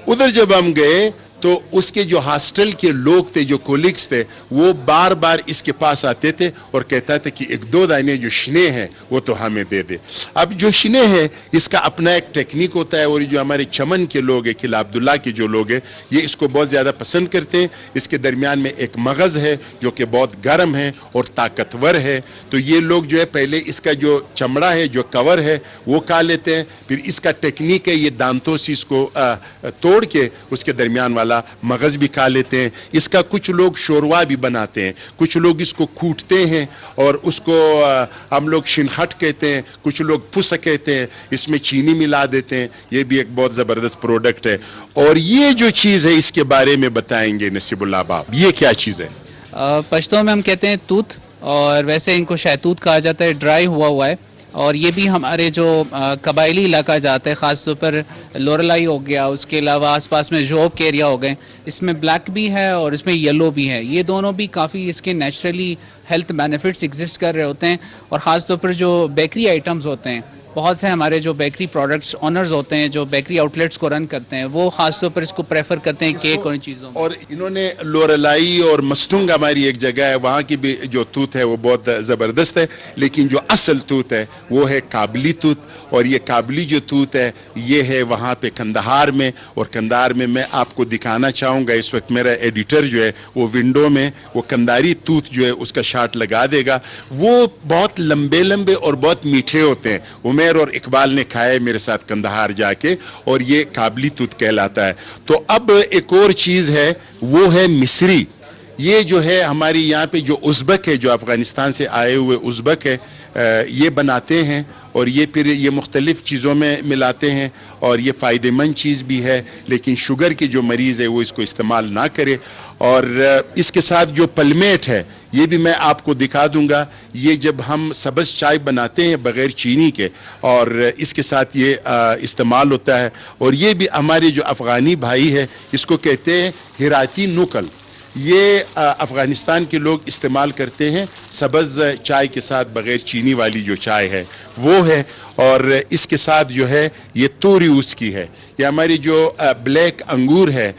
ادھر جب ہم گئے تو اس کے جو ہاسٹل کے لوگ تھے, جو کولیگز تھے, وہ بار بار اس کے پاس آتے تھے اور کہتا تھا کہ 1-2 دانے جو شنے ہیں وہ تو ہمیں دے دے. اب جو شنے ہیں اس کا اپنا ایک ٹیکنیک ہوتا ہے, اور جو ہمارے چمن کے لوگ ہیں, قلعہ عبداللہ کے جو لوگ ہیں, یہ اس کو بہت زیادہ پسند کرتے ہیں. اس کے درمیان میں ایک مغز ہے جو کہ بہت گرم ہے اور طاقتور ہے. تو یہ لوگ جو ہے پہلے اس کا جو چمڑا ہے, جو کور ہے, وہ کھا لیتے ہیں. پھر اس کا ٹیکنیک ہے یہ دانتوں سے اس کو توڑ کے اس کے درمیان والا مغز بھی کھا لیتے ہیں. اس کا کچھ لوگ شوروا بھی بناتے ہیں, کچھ لوگ اس کو کوٹتے ہیں اور اس کو ہم لوگ شنخٹ کہتے ہیں, کچھ لوگ پھس کہتے ہیں, اس میں چینی ملا دیتے ہیں. یہ بھی ایک بہت زبردست پروڈکٹ ہے. اور یہ جو چیز ہے اس کے بارے میں بتائیں گے نصیب اللہ باپ, یہ کیا چیز ہے؟ پشتوں میں ہم کہتے ہیں توت, اور ویسے ان کو شہتوت کہا جاتا ہے. ڈرائی ہوا ہے, اور یہ بھی ہمارے جو قبائلی علاقہ جاتا ہے, خاص طور پر لورلائی ہو گیا, اس کے علاوہ آس پاس میں جوب کے ایریا ہو گئے, اس میں بلیک بھی ہے اور اس میں یلو بھی ہے. یہ دونوں بھی کافی اس کے نیچرلی ہیلتھ بینیفٹس ایگزسٹ کر رہے ہوتے ہیں. اور خاص طور پر جو بیکری آئٹمز ہوتے ہیں, بہت سے ہمارے جو بیکری پروڈکٹس آنرز ہوتے ہیں جو بیکری آؤٹلیٹس کو رن کرتے ہیں, وہ خاص طور پر اس کو پریفر کرتے ہیں کیک اور ان چیزوں میں. اور انہوں نے لورلائی اور مستنگ ہماری ایک جگہ ہے, وہاں کی بھی جو توت ہے وہ بہت زبردست ہے. لیکن جو اصل توت ہے وہ ہے کابلی توت, اور یہ کابلی جو توت ہے یہ ہے وہاں پہ کندہار میں. اور کندہار میں میں آپ کو دکھانا چاہوں گا, اس وقت میرا ایڈیٹر جو ہے وہ ونڈو میں وہ کنداری توت جو ہے اس کا شاٹ لگا دے گا. وہ بہت لمبے لمبے اور بہت میٹھے ہوتے ہیں. عمیر اور اقبال نے کھائے میرے ساتھ کندہار جا کے, اور یہ کابلی توت کہلاتا ہے. تو اب ایک اور چیز ہے, وہ ہے مصری. یہ جو ہے ہماری یہاں پہ جو ازبک ہے، جو افغانستان سے آئے ہوئے ازبک ہے، یہ بناتے ہیں اور یہ پھر یہ مختلف چیزوں میں ملاتے ہیں اور یہ فائدہ مند چیز بھی ہے، لیکن شوگر کے جو مریض ہے وہ اس کو استعمال نہ کرے. اور اس کے ساتھ جو پلمیٹ ہے یہ بھی میں آپ کو دکھا دوں گا. یہ جب ہم سبز چائے بناتے ہیں بغیر چینی کے اور اس کے ساتھ یہ استعمال ہوتا ہے، اور یہ بھی ہمارے جو افغانی بھائی ہے اس کو کہتے ہیں ہراتی نوکل. یہ افغانستان کے لوگ استعمال کرتے ہیں سبز چائے کے ساتھ، بغیر چینی والی جو چائے ہے وہ ہے. اور اس کے ساتھ جو ہے یہ توری اس کی ہے. یہ ہماری جو بلیک انگور ہے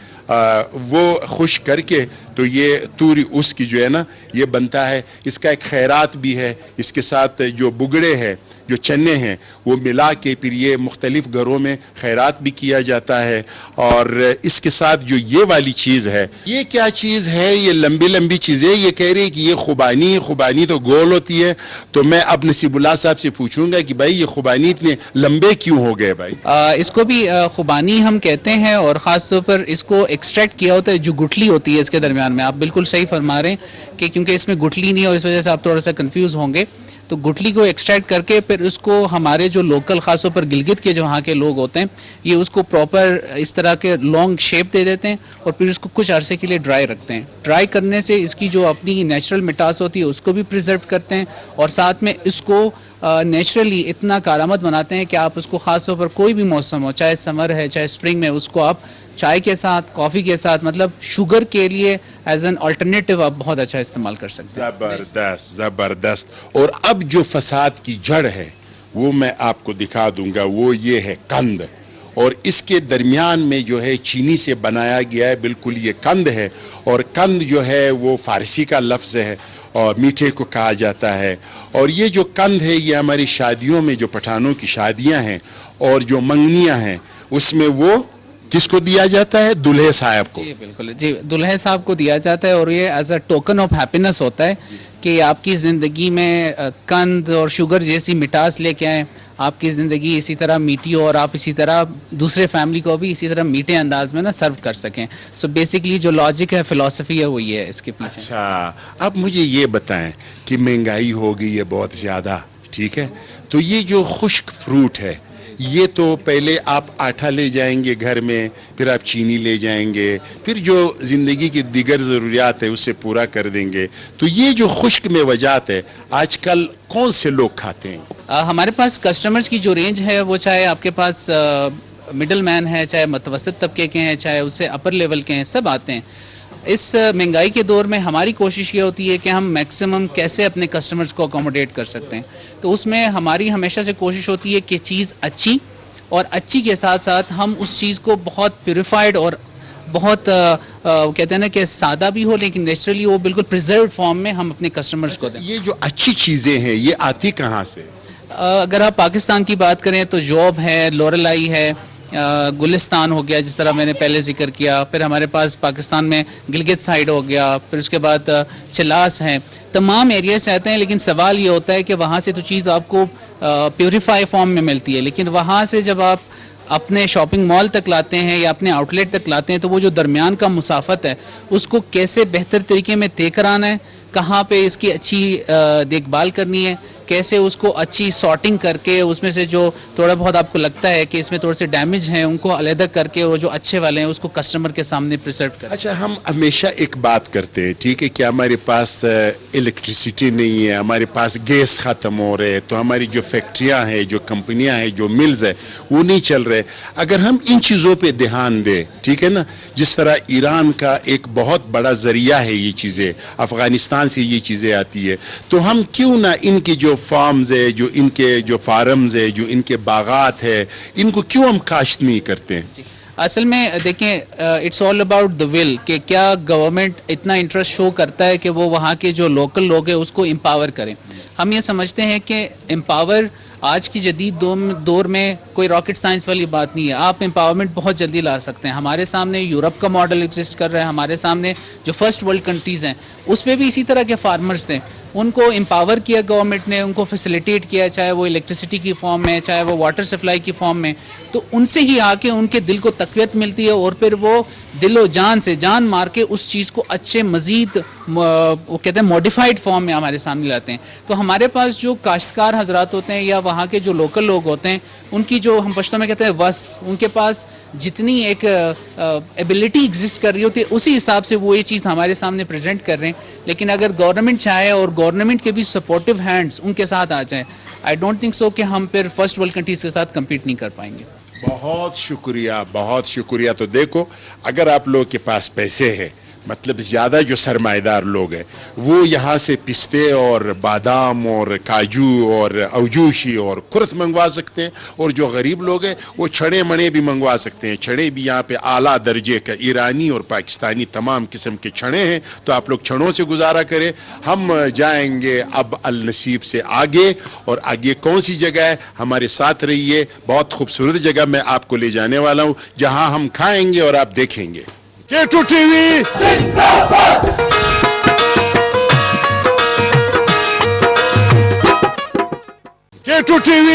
وہ خشک کر کے تو یہ توری اس کی جو ہے نا یہ بنتا ہے. اس کا ایک خیرات بھی ہے. اس کے ساتھ جو بگڑے ہیں، جو چنے ہیں، وہ ملا کے پھر یہ مختلف گھروں میں خیرات بھی کیا جاتا ہے. اور اس کے ساتھ جو یہ والی چیز ہے، یہ کیا چیز ہے؟ یہ لمبی لمبی چیزیں. یہ کہہ رہی کہ یہ خوبانی تو گول ہوتی ہے. تو میں اب نصیب اللہ صاحب سے پوچھوں گا کہ بھائی یہ خوبانی اتنے لمبے کیوں ہو گئے بھائی؟ اس کو بھی خوبانی ہم کہتے ہیں، اور خاص طور پر اس کو ایکسٹریکٹ کیا ہوتا ہے. جو گٹھلی ہوتی ہے اس کے درمیان میں، آپ بالکل صحیح فرما رہے ہیں کہ کیونکہ اس میں گٹھلی نہیں ہے اور اس وجہ سے آپ تھوڑا سا کنفیوز ہوں گے. تو گٹھلی کو ایکسٹریکٹ کر کے پھر اس کو ہمارے جو لوکل خاص طور پر گلگت کے جو وہاں کے لوگ ہوتے ہیں یہ اس کو پراپر اس طرح کے لانگ شیپ دے دیتے ہیں اور پھر اس کو کچھ عرصے کے لیے ڈرائی رکھتے ہیں. ڈرائی کرنے سے اس کی جو اپنی نیچرل مٹاس ہوتی ہے اس کو بھی پریزرو کرتے ہیں، اور ساتھ میں اس کو نیچرلی اتنا کارآمد بناتے ہیں کہ آپ اس کو خاص طور پر کوئی بھی موسم ہو، چاہے سمر ہے چاہے اسپرنگ میں، اس کو آپ چائے کے ساتھ، کافی کے ساتھ، مطلب شوگر کے لیے ایز این آلٹرنیٹیو آپ بہت اچھا استعمال کر سکتے ہیں. زبردست. اور اب جو فساد کی جڑ ہے وہ میں آپ کو دکھا دوں گا. وہ یہ ہے قند، اور اس کے درمیان میں جو ہے چینی سے بنایا گیا ہے. بالکل یہ قند ہے، اور قند جو ہے وہ فارسی کا لفظ ہے اور میٹھے کو کہا جاتا ہے. اور یہ جو قند ہے یہ ہماری شادیوں میں، جو پٹھانوں کی شادیاں ہیں اور جو منگنیاں ہیں، اس میں وہ کس کو دیا جاتا ہے؟ دلہے صاحب کو. جی بالکل، جی دلہے صاحب کو دیا جاتا ہے، اور یہ as a token of happiness ہوتا ہے کہ آپ کی زندگی میں قند اور شوگر جیسی مٹاس لے کے آئیں، آپ کی زندگی اسی طرح میٹھی ہو اور آپ اسی طرح دوسرے فیملی کو بھی اسی طرح میٹھے انداز میں نا سرو کر سکیں. سو بیسکلی جو لاجک ہے، فلسفی ہے، وہ یہ ہے اس کے پیچھے. اچھا، اب مجھے یہ بتائیں کہ مہنگائی ہو گئی ہے بہت زیادہ، ٹھیک ہے، تو یہ جو خشک فروٹ ہے یہ تو پہلے آپ آٹا لے جائیں گے گھر میں، پھر آپ چینی لے جائیں گے، پھر جو زندگی کی دیگر ضروریات ہے اس سے پورا کر دیں گے. تو یہ جو خشک میوجات ہے آج کل کون سے لوگ کھاتے ہیں؟ ہمارے پاس کسٹمرز کی جو رینج ہے وہ چاہے آپ کے پاس مڈل مین ہے، چاہے متوسط طبقے کے ہیں، چاہے اس سے اپر لیول کے ہیں، سب آتے ہیں. اس مہنگائی کے دور میں ہماری کوشش یہ ہوتی ہے کہ ہم میکسیمم کیسے اپنے کسٹمرز کو اکوموڈیٹ کر سکتے ہیں. تو اس میں ہماری ہمیشہ سے کوشش ہوتی ہے کہ چیز اچھی، اور اچھی کے ساتھ ساتھ ہم اس چیز کو بہت پیوریفائڈ اور بہت کہتے ہیں نا کہ سادہ بھی ہو، لیکن نیچرلی وہ بالکل پریزروڈ فارم میں ہم اپنے کسٹمرز کو دیں. یہ جو اچھی چیزیں ہیں یہ آتی کہاں سے؟ اگر آپ پاکستان کی بات کریں تو جوب ہے، لورلائی ہے، گلستان ہو گیا جس طرح میں نے پہلے ذکر کیا، پھر ہمارے پاس پاکستان میں گلگت سائیڈ ہو گیا، پھر اس کے بعد چلاس ہیں. تمام ایریاز چاہتے ہیں، لیکن سوال یہ ہوتا ہے کہ وہاں سے تو چیز آپ کو پیوریفائی فارم میں ملتی ہے، لیکن وہاں سے جب آپ اپنے شاپنگ مال تک لاتے ہیں یا اپنے آؤٹ لیٹ تک لاتے ہیں تو وہ جو درمیان کا مسافت ہے اس کو کیسے بہتر طریقے میں طے کرانا ہے، کہاں پہ اس کی اچھی دیکھ بھال کرنی ہے، کیسے اس کو اچھی سارٹنگ کر کے اس میں سے جو تھوڑا بہت آپ کو لگتا ہے کہ اس میں تھوڑے سے ڈیمیج ہیں ان کو علیحدہ کر کے، اور جو اچھے والے ہیں اس کو کسٹمر کے سامنے پریزرو کریں. اچھا، ہم ہمیشہ ایک بات کرتے ہیں، ٹھیک ہے، کہ ہمارے پاس الیکٹریسٹی نہیں ہے، ہمارے پاس گیس ختم ہو رہے، تو ہماری جو فیکٹریاں ہیں، جو کمپنیاں ہیں، جو ملز ہیں وہ نہیں چل رہے. اگر ہم ان چیزوں پہ دھیان دیں، ٹھیک ہے نا، جس طرح ایران کا ایک بہت بڑا ذریعہ ہے یہ چیزیں، افغانستان سے یہ چیزیں آتی ہے، تو ہم کیوں نہ ان کی جو فارمز ہے، جو ان کے جو فارمز ہے، جو ان کے باغات ہے، ان کو کیوں ہم کاشت نہیں کرتے ہیں؟ اصل میں دیکھیں، اٹس آل اباؤٹ دا ول، کہ کیا گورنمنٹ اتنا انٹرسٹ شو کرتا ہے کہ وہ وہاں کے جو لوکل لوگ ہیں اس کو امپاور کریں. ہم یہ سمجھتے ہیں کہ امپاور آج کی جدید دور میں کوئی راکٹ سائنس والی بات نہیں ہے. آپ امپاورمنٹ بہت جلدی لا سکتے ہیں. ہمارے سامنے یورپ کا ماڈل ایگزسٹ کر رہا ہے، ہمارے سامنے جو فرسٹ ورلڈ کنٹریز ہیں اس پہ بھی اسی طرح کے فارمرز تھے. ان کو امپاور کیا گورنمنٹ نے, ان کو فیسیلیٹیٹ کیا, چاہے وہ الیکٹریسٹی کی فارم میں, چاہے وہ واٹر سپلائی کی فارم میں, تو ان سے ہی آ کے ان کے دل کو تقویت ملتی ہے, اور پھر وہ دل و جان سے جان مار کے اس چیز کو اچھے مزید وہ کہتے ہیں موڈیفائڈ فارم میں ہمارے سامنے لاتے ہیں. تو ہمارے پاس جو کاشتکار حضرات ہوتے ہیں یا وہاں کے جو لوکل لوگ ہوتے ہیں, ان کی جو ہم پشتو میں کہتے ہیں وس, ان کے پاس جتنی ایک ایبلٹی ایگزسٹ کر رہی ہوتی ہے اسی حساب سے وہ یہ چیز ہمارے سامنے پریزنٹ کر رہے ہیں. لیکن اگر گورنمنٹ چاہے اور گورنمنٹ کے بھی سپورٹیو ہینڈز ان کے ساتھ آ جائیں, آئی ڈونٹ تھنک سو کہ ہم پھر فرسٹ ورلڈ کنٹریز کے ساتھ کمپیٹ نہیں کر پائیں گے. بہت شکریہ, بہت شکریہ. تو دیکھو, اگر آپ لوگ کے پاس پیسے ہیں, مطلب زیادہ جو سرمایہ دار لوگ ہیں وہ یہاں سے پستے اور بادام اور کاجو اور اوجوشی اور کرت منگوا سکتے ہیں, اور جو غریب لوگ ہیں وہ چھڑے مڑے بھی منگوا سکتے ہیں. چھڑے بھی یہاں پہ اعلیٰ درجے کا ایرانی اور پاکستانی تمام قسم کے چھڑے ہیں, تو آپ لوگ چھڑوں سے گزارا کریں. ہم جائیں گے اب النصیب سے آگے, اور آگے کون سی جگہ ہے, ہمارے ساتھ رہیے. بہت خوبصورت جگہ میں آپ کو لے جانے والا ہوں, جہاں ہم کھائیں گے اور آپ دیکھیں گے. K2 TV K2 TV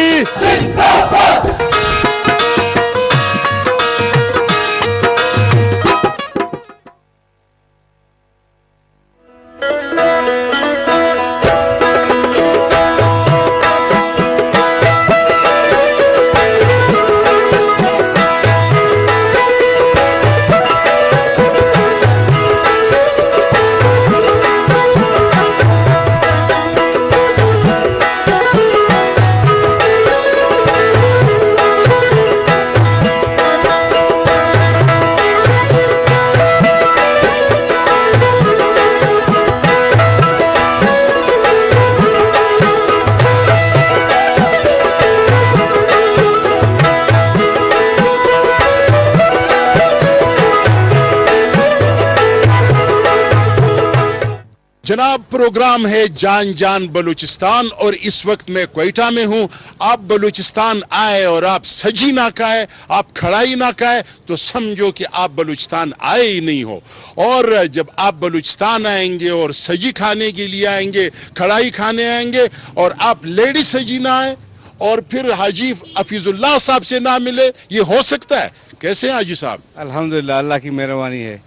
جناب, پروگرام ہے جان جان بلوچستان, اور اس وقت میں کوئٹہ میں ہوں. آپ بلوچستان آئے اور آپ سجی نہ کھائے, آپ کھڑائی نہ کھائے, تو سمجھو کہ آپ بلوچستان آئے ہی نہیں ہو. اور جب آپ بلوچستان آئیں گے اور سجی کھانے کے لیے آئیں گے, کھڑائی کھانے آئیں گے, اور آپ لیڈی سجی نہ آئے اور پھر حاجی حفیظ اللہ صاحب سے نہ ملے, یہ ہو سکتا ہے؟ کیسے ہیں حاجی صاحب؟ الحمدللہ, اللہ کی مہربانی ہے.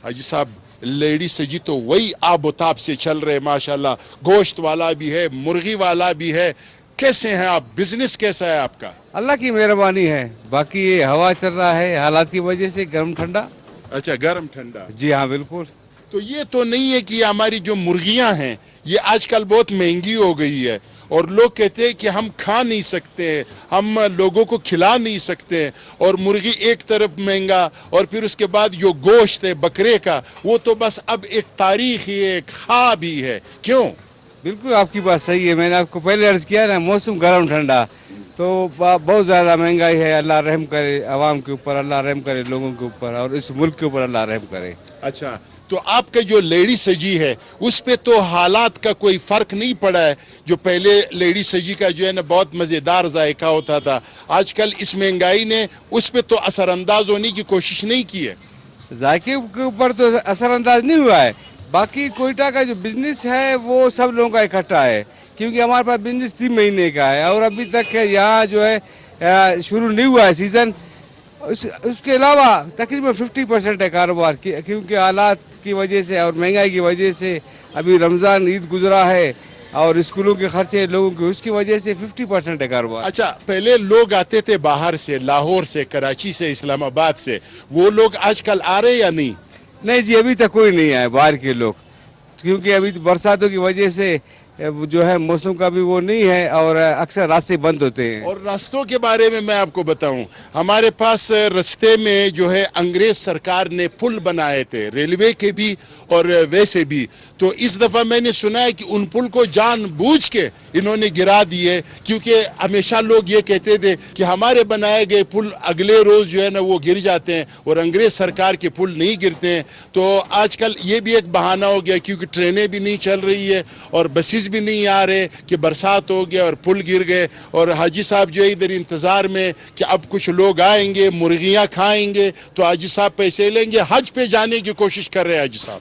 حاجی صاحب, لیڈی سجی تو وہی آب و تاب سے چل رہے ماشاءاللہ, گوشت والا بھی ہے, مرغی والا بھی ہے. کیسے ہیں آپ؟ بزنس کیسا ہے آپ کا؟ اللہ کی مہربانی ہے. باقی یہ ہوا چل رہا ہے حالات کی وجہ سے, گرم ٹھنڈا. اچھا, گرم ٹھنڈا. جی ہاں بالکل. تو یہ تو نہیں ہے کہ ہماری جو مرغیاں ہیں یہ آج کل بہت مہنگی ہو گئی ہے, اور لوگ کہتے ہیں کہ ہم کھا نہیں سکتے, ہم لوگوں کو کھلا نہیں سکتے, اور مرغی ایک طرف مہنگا, اور پھر اس کے بعد جو گوشت ہے بکرے کا وہ تو بس اب ایک تاریخ ہی ہے, ایک خواب ہی ہے. کیوں؟ بالکل آپ کی بات صحیح ہے. میں نے آپ کو پہلے عرض کیا نا, موسم گرم ٹھنڈا, تو بہت زیادہ مہنگائی ہے. اللہ رحم کرے عوام کے اوپر, اللہ رحم کرے لوگوں کے اوپر, اور اس ملک کے اوپر اللہ رحم کرے. اچھا, تو آپ کا جو لیڈی سجی ہے اس پہ تو حالات کا کوئی فرق نہیں پڑا ہے؟ جو پہلے لیڈی سجی کا جو ہے نا بہت مزیدار ذائقہ ہوتا تھا, آج کل اس مہنگائی نے اس پہ تو اثر انداز ہونے کی کوشش نہیں کی ہے. ذائقے کے اوپر تو اثر انداز نہیں ہوا ہے. باقی کوئٹہ کا جو بزنس ہے وہ سب لوگوں کا اکٹھا ہے, کیونکہ ہمارے پاس بزنس 3 مہینے کا ہے, اور ابھی تک یہاں جو ہے شروع نہیں ہوا ہے سیزن. اس کے علاوہ تقریباً 50% ہے کاروبار, کیونکہ حالات کی وجہ سے اور مہنگائی کی وجہ سے. ابھی رمضان عید گزرا ہے, اور اسکولوں کے خرچے لوگوں کے, اس کی وجہ سے 50% ہے کاروبار. اچھا, پہلے لوگ آتے تھے باہر سے, لاہور سے, کراچی سے, اسلام آباد سے, وہ لوگ آج کل آ رہے یا نہیں؟ نہیں جی, ابھی تک کوئی نہیں آئے باہر کے لوگ, کیونکہ ابھی برساتوں کی وجہ سے جو ہے موسم کا بھی وہ نہیں ہے, اور اکثر راستے بند ہوتے ہیں. اور راستوں کے بارے میں آپ کو بتاؤں, ہمارے پاس رستے میں جو ہے انگریز سرکار نے پل بنائے تھے, ریلوے کے بھی اور ویسے بھی. تو اس دفعہ میں نے سنا ہے کہ ان پل کو جان بوجھ کے انہوں نے گرا دیے, کیونکہ ہمیشہ لوگ یہ کہتے تھے کہ ہمارے بنائے گئے پل اگلے روز جو ہے نا وہ گر جاتے ہیں, اور انگریز سرکار کے پل نہیں گرتے ہیں. تو آج کل یہ بھی ایک بہانہ ہو گیا, کیونکہ ٹرینیں بھی نہیں چل رہی ہے اور بسیز بھی نہیں آ رہے, کہ برسات ہو گیا اور پل گر گئے. اور حاجی صاحب جو ہے ادھر انتظار میں کہ اب کچھ لوگ آئیں گے, مرغیاں کھائیں گے, تو حاجی صاحب پیسے لیں گے, حج پہ جانے کی کوشش کر رہے ہیں حاجی صاحب.